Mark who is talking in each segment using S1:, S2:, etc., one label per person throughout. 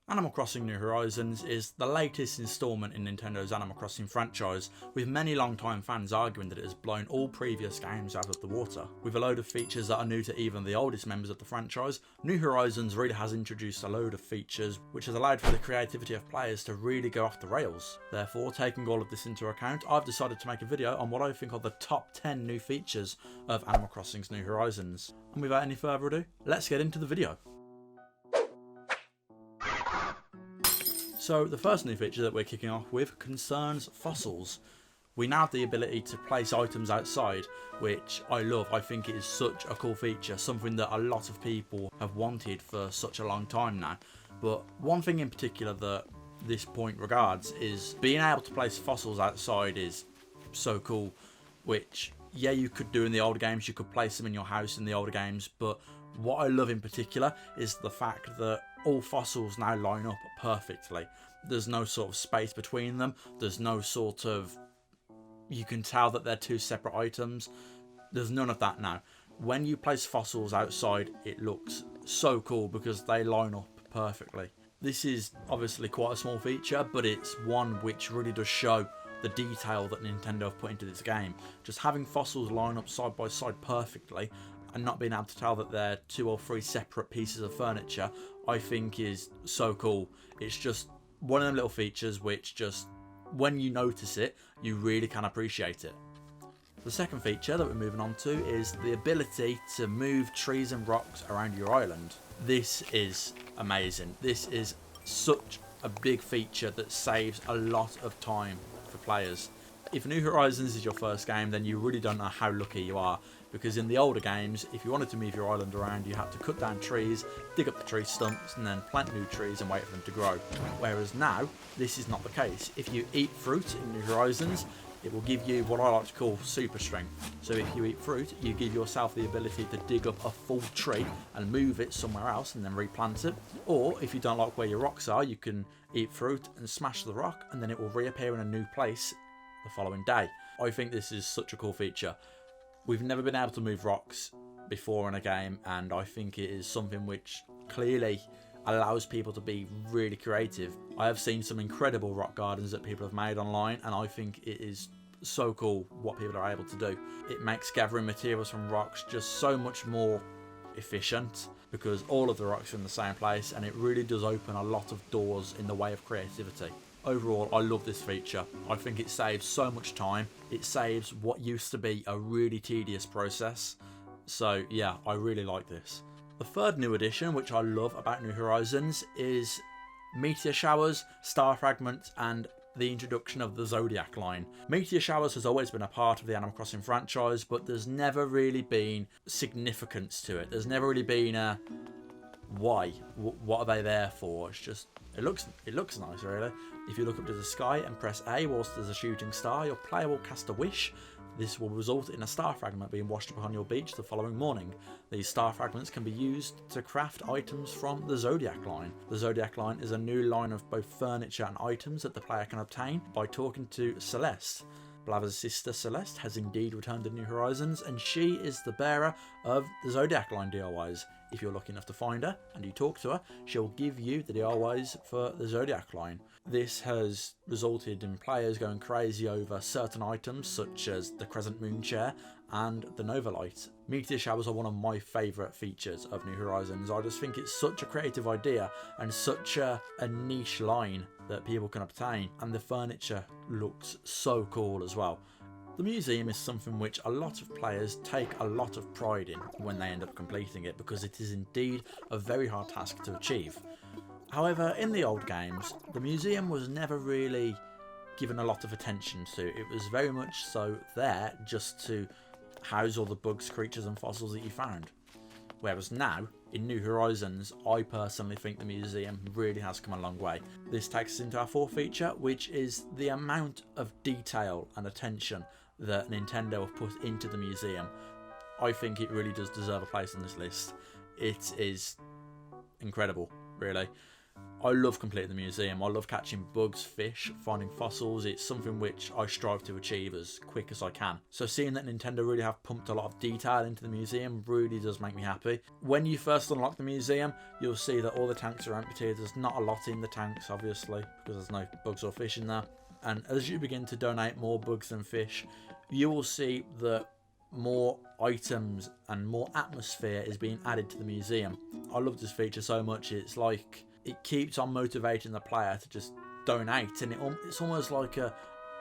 S1: Animal Crossing New Horizons is the latest instalment in Nintendo's Animal Crossing franchise, with many long-time fans arguing that it has blown all previous games out of the water. With a load of features that are new to even the oldest members of the franchise, New Horizons really has introduced a load of features which has allowed for the creativity of players to really go off the rails. Therefore, taking all of this into account, I've decided to make a video on what I think are the top 10 new features of Animal Crossing's New Horizons. And without any further ado, let's get into the video. So the first new feature that we're kicking off with concerns fossils. We now have the ability to place items outside, which I love. I think it is such a cool feature, something that a lot of people have wanted for such a long time now. But one thing in particular that this point regards is being able to place fossils outside is so cool, which yeah, you could do in the older games. You could place them in your house in the older games, but what I love in particular is the fact that all fossils now line up perfectly. There's no sort of space between them. There's no sort of, you can tell that they're two separate items. There's none of that now. When you place fossils outside, it looks so cool because they line up perfectly. This is obviously quite a small feature, but it's one which really does show the detail that Nintendo have put into this game. Just having fossils line up side by side perfectly and not being able to tell that they're 2 or 3 separate pieces of furniture, I think is so cool. It's just one of them little features which just, when you notice it, you really can appreciate it. The second feature that we're moving on to is the ability to move trees and rocks around your island. This is amazing. This is such a big feature that saves a lot of time for players. If New Horizons is your first game, then you really don't know how lucky you are, because in the older games, if you wanted to move your island around, you had to cut down trees, dig up the tree stumps, and then plant new trees and wait for them to grow. Whereas now, this is not the case. If you eat fruit in New Horizons, it will give you what I like to call super strength. So if you eat fruit, you give yourself the ability to dig up a full tree and move it somewhere else and then replant it. Or if you don't like where your rocks are, you can eat fruit and smash the rock, and then it will reappear in a new place the following day. I think this is such a cool feature. We've never been able to move rocks before in a game, and I think it is something which clearly allows people to be really creative. I have seen some incredible rock gardens that people have made online, and I think it is so cool what people are able to do. It makes gathering materials from rocks just so much more efficient because all of the rocks are in the same place, and it really does open a lot of doors in the way of creativity. Overall, I love this feature. I think it saves so much time. It saves what used to be a really tedious process. So yeah, I really like this. The third new addition, which I love about New Horizons, is Meteor Showers, Star Fragments, and the introduction of the Zodiac line. Meteor Showers has always been a part of the Animal Crossing franchise, but there's never really been significance to it. There's never really been a why. What are they there for? It's just, it looks nice, really. If you look up to the sky and press A whilst there's a shooting star, your player will cast a wish. This will result in a star fragment being washed upon your beach the following morning. These star fragments can be used to craft items from the Zodiac line. The Zodiac line is a new line of both furniture and items that the player can obtain by talking to Celeste. Blava's sister Celeste has indeed returned to New Horizons, and she is the bearer of the Zodiac line DIYs. If you're lucky enough to find her and you talk to her, she'll give you the DIYs for the Zodiac line. This has resulted in players going crazy over certain items such as the Crescent Moon chair and the Nova Light. Meteor Showers are one of my favourite features of New Horizons. I just think it's such a creative idea and such a niche line that people can obtain, and the furniture looks so cool as well. The museum is something which a lot of players take a lot of pride in when they end up completing it, because it is indeed a very hard task to achieve. However, in the old games, the museum was never really given a lot of attention to. It was very much so there just to house all the bugs, creatures and fossils that you found. Whereas now, in New Horizons, I personally think the museum really has come a long way. This takes us into our fourth feature, which is the amount of detail and attention that Nintendo have put into the museum. I think it really does deserve a place on this list. It is incredible, really. I love completing the museum. I love catching bugs, fish, finding fossils. It's something which I strive to achieve as quick as I can. So seeing that Nintendo really have pumped a lot of detail into the museum really does make me happy. When you first unlock the museum, you'll see that all the tanks are empty. There's not a lot in the tanks, obviously, because there's no bugs or fish in there. And as you begin to donate more bugs and fish, you will see that more items and more atmosphere is being added to the museum. I love this feature so much. It's like it keeps on motivating the player to just donate, and it's almost like a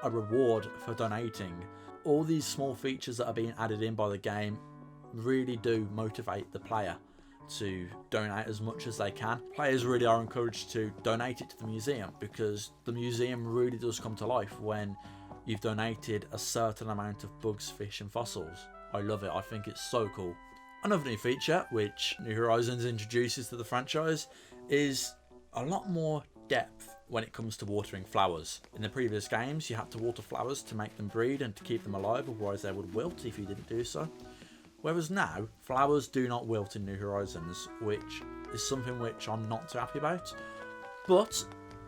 S1: reward for donating. All these small features that are being added in by the game really do motivate the player to donate as much as they can. Players really are encouraged to donate it to the museum, because the museum really does come to life when you've donated a certain amount of bugs, fish and fossils. I love it. I think it's so cool. Another new feature which New Horizons introduces to the franchise is a lot more depth when it comes to watering flowers. In the previous games, you had to water flowers to make them breed and to keep them alive, otherwise they would wilt if you didn't do so. Whereas now, flowers do not wilt in New Horizons, which is something which I'm not too happy about. But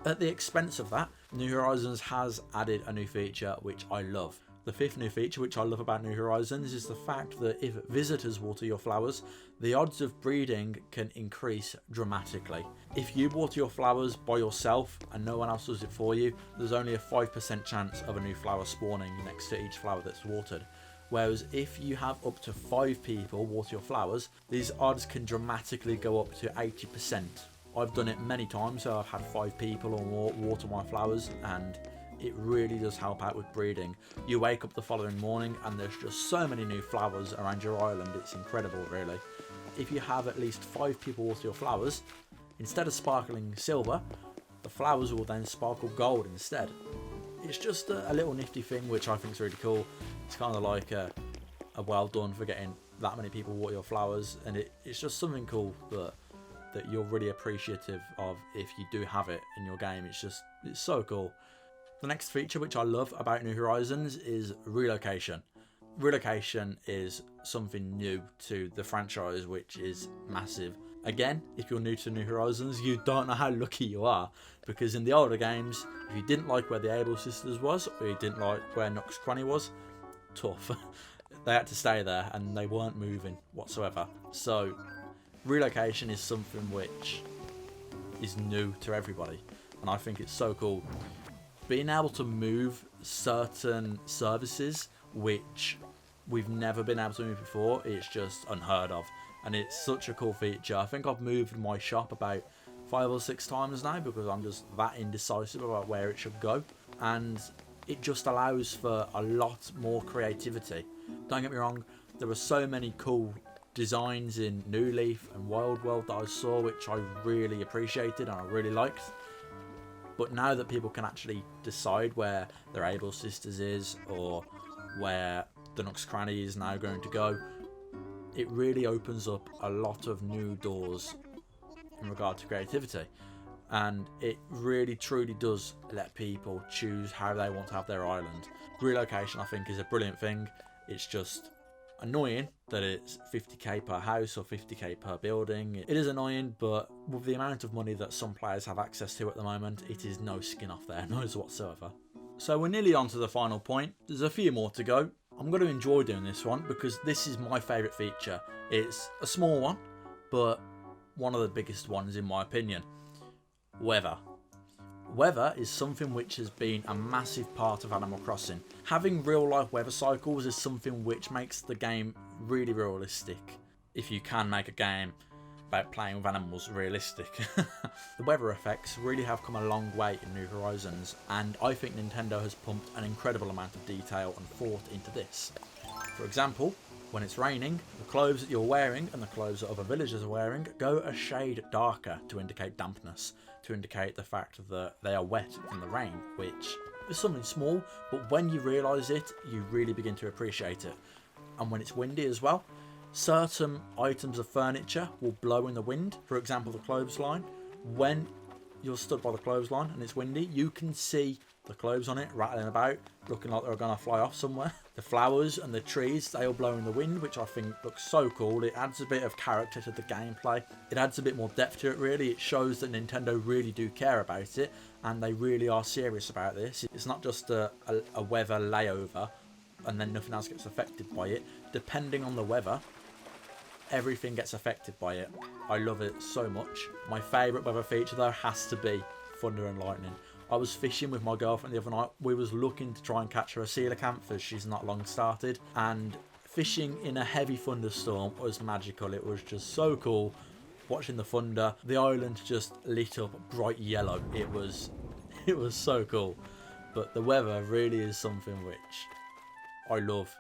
S1: at the expense of that, New Horizons has added a new feature which I love. The fifth new feature which I love about New Horizons is the fact that if visitors water your flowers, the odds of breeding can increase dramatically. If you water your flowers by yourself and no one else does it for you, there's only a 5% chance of a new flower spawning next to each flower that's watered. Whereas if you have up to 5 people water your flowers, these odds can dramatically go up to 80%. I've done it many times, so I've had 5 people or more water my flowers, and it really does help out with breeding. You wake up the following morning and there's just so many new flowers around your island. It's incredible, really. If you have at least 5 people water your flowers, instead of sparkling silver, the flowers will then sparkle gold instead. It's just a little nifty thing which I think is really cool. It's kind of like a well done for getting that many people water your flowers, and it's just something cool that you're really appreciative of if you do have it in your game. It's so cool. The next feature which I love about New Horizons is relocation. Relocation is something new to the franchise, which is massive. Again, if you're new to New Horizons, you don't know how lucky you are, because in the older games, if you didn't like where the Able Sisters was, or you didn't like where Nook's Cranny was, tough. They had to stay there and they weren't moving whatsoever. So relocation is something which is new to everybody, and I think it's so cool. Being able to move certain services which we've never been able to move before, it's just unheard of, and it's such a cool feature. I think I've moved my shop about 5 or 6 times now, because I'm just that indecisive about where it should go, and it just allows for a lot more creativity. Don't get me wrong, there were so many cool designs in New Leaf and Wild World that I saw which I really appreciated and I really liked. But now that people can actually decide where their Able Sisters is, or where the Nook's Cranny is now going to go, it really opens up a lot of new doors in regard to creativity. And it really truly does let people choose how they want to have their island. Relocation, I think, is a brilliant thing. It's just annoying that it's 50k per house or 50k per building. It is annoying, but with the amount of money that some players have access to at the moment, it is no skin off their nose whatsoever. So we're nearly on to the final point. There's a few more to go. I'm going to enjoy doing this one because this is my favourite feature. It's a small one, but one of the biggest ones in my opinion. Weather. Weather is something which has been a massive part of Animal Crossing. Having real life weather cycles is something which makes the game really realistic. If you can make a game about playing with animals realistic. The weather effects really have come a long way in New Horizons, and I think Nintendo has pumped an incredible amount of detail and thought into this. For example, when it's raining, the clothes that you're wearing and the clothes that other villagers are wearing go a shade darker to indicate dampness, to indicate the fact that they are wet from the rain, which is something small, but when you realise it, you really begin to appreciate it. And when it's windy as well, certain items of furniture will blow in the wind. For example, the clothesline. When you're stood by the clothesline and it's windy, you can see the clothes on it rattling about, looking like they're going to fly off somewhere. The flowers and the trees, they all blow in the wind, which I think looks so cool. It adds a bit of character to the gameplay. It adds a bit more depth to it, really. It shows that Nintendo really do care about it, and they really are serious about this. It's not just a weather layover and then nothing else gets affected by it. Depending on the weather, everything gets affected by it. I love it so much. My favourite weather feature though has to be thunder and lightning. I was fishing with my girlfriend the other night. We was looking to try and catch her a coelacanth as she's not long started, and fishing in a heavy thunderstorm was magical. It was just so cool watching the thunder. The island just lit up bright yellow. It was so cool. But the weather really is something which I love.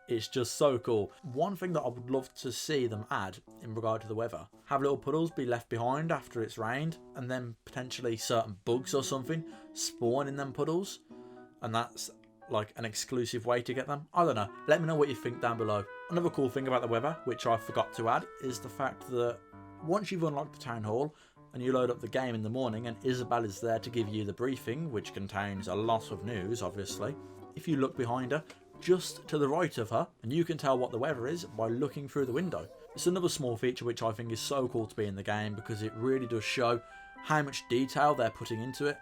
S1: It's just so cool. One thing that I would love to see them add in regard to the weather, have little puddles be left behind after it's rained, and then potentially certain bugs or something spawn in them puddles, and that's like an exclusive way to get them. I don't know. Let me know what you think down below. Another cool thing about the weather, which I forgot to add, is the fact that once you've unlocked the town hall and you load up the game in the morning and Isabelle is there to give you the briefing, which contains a lot of news, obviously, if you look behind her, just to the right of her, and you can tell what the weather is by looking through the window. It's another small feature which I think is so cool to be in the game, because it really does show how much detail they're putting into it,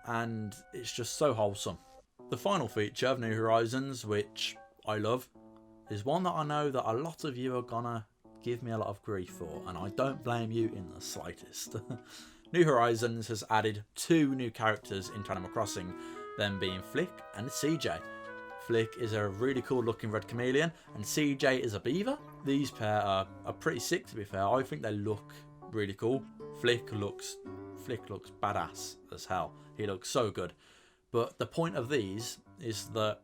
S1: and it's just so wholesome. The final feature of New Horizons, which I love, is one that I know that a lot of you are gonna give me a lot of grief for, and I don't blame you in the slightest. New Horizons has added 2 new characters into Animal Crossing, them being Flick and CJ. Flick is a really cool looking red chameleon, and CJ is a beaver. These pair are pretty sick, to be fair. I think they look really cool. Flick looks badass as hell. He looks so good. But the point of these is that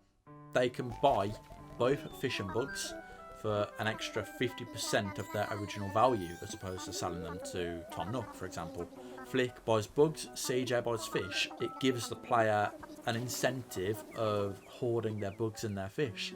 S1: they can buy both fish and bugs for an extra 50% of their original value, as opposed to selling them to Tom Nook, for example. Flick buys bugs, CJ buys fish. It gives the player an incentive of hoarding their bugs and their fish.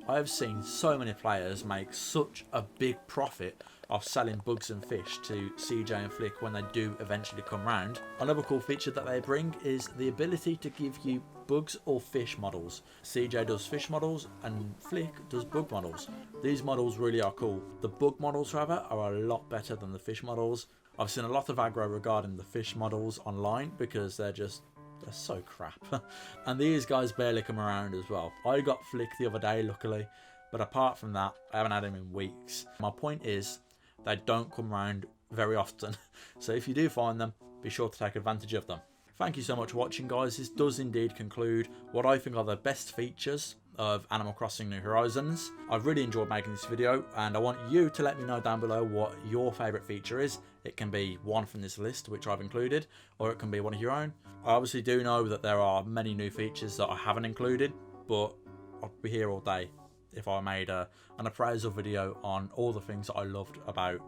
S1: I have seen so many players make such a big profit of selling bugs and fish to CJ and Flick when they do eventually come round. Another cool feature that they bring is the ability to give you bugs or fish models. CJ does fish models and Flick does bug models. These models really are cool. The bug models, however, are a lot better than the fish models. I've seen a lot of aggro regarding the fish models online because they're so crap. And these guys barely come around as well. I got Flick the other day, luckily, but apart from that, I haven't had him in weeks. My point is, they don't come around very often. So if you do find them, be sure to take advantage of them. Thank you so much for watching, guys. This does indeed conclude what I think are the best features of Animal Crossing New Horizons. I've really enjoyed making this video, and I want you to let me know down below what your favourite feature is. It can be one from this list, which I've included, or it can be one of your own. I obviously do know that there are many new features that I haven't included, but I'd be here all day if I made an appraisal video on all the things that I loved about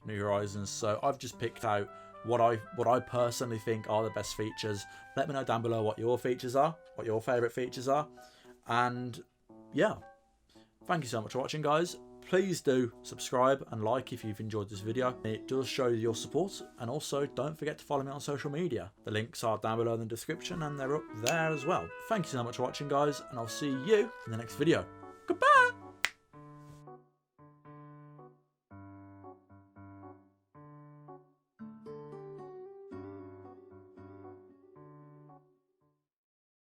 S1: New Horizons. So I've just picked out what I personally think are the best features. Let me know down below what your features are, what your favourite features are. And yeah, thank you so much for watching, guys. Please do subscribe and like if you've enjoyed this video. It does show your support, and also don't forget to follow me on social media. The links are down below in the description and they're up there as well. Thank you so much for watching, guys, and I'll see you in the next video.